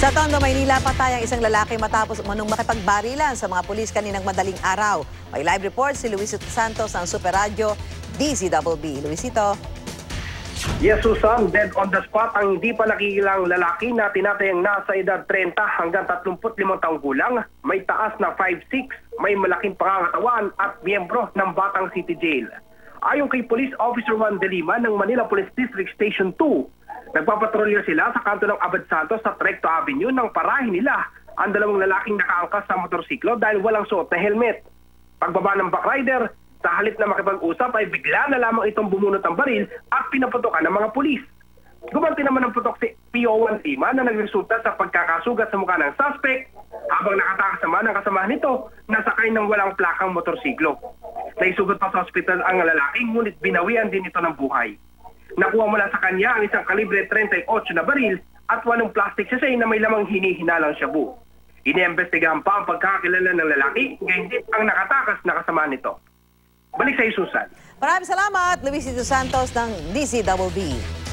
Sa Tondo, Maynila, patay ang isang lalaki matapos umanong makipagbarilan sa mga pulis kaninang madaling araw. May live report si Luisito Santos ng Super Radio DZBB. Luisito. Yes, Susan, dead on the spot ang hindi pa nakikilang lalaki na tinatayang nasa edad 30 hanggang 35 taong gulang, may taas na 5'6", may malaking pangangatawan at miyembro ng Batang City Jail. Ayon kay Police Officer Juan de Lima ng Manila Police District Station 2, nagpapatrolyo sila sa kanto ng Abad Santos sa Recto Avenue nang parahin nila ang dalawang lalaking nakaangkas sa motorsiklo dahil walang suot na helmet. Pagbaba ng backrider, sa halip na makipag-usap ay bigla na lamang itong bumunot ang baril at pinaputokan ng mga pulis. Gumanti naman ng putok si PO1 Lima na nagresulta sa pagkakasugat sa mukha ng suspect habang nakatakas naman ang kasamahan nito na sakay ng walang plakang motorsiklo. Naisugat pa sa ospital ang lalaki ngunit binawian din ito ng buhay. Nakuha mula sa kanya ang isang kalibre 38 na baril at 8 plastic sachet na may lamang hinihinalang shabu. Iniimbestigahan pa ang pagkakilala ng lalaki, gayon din ang nakatakas na kasamahan nito. Balik sa Susan. Maraming salamat, Luisito Santos ng DZBB.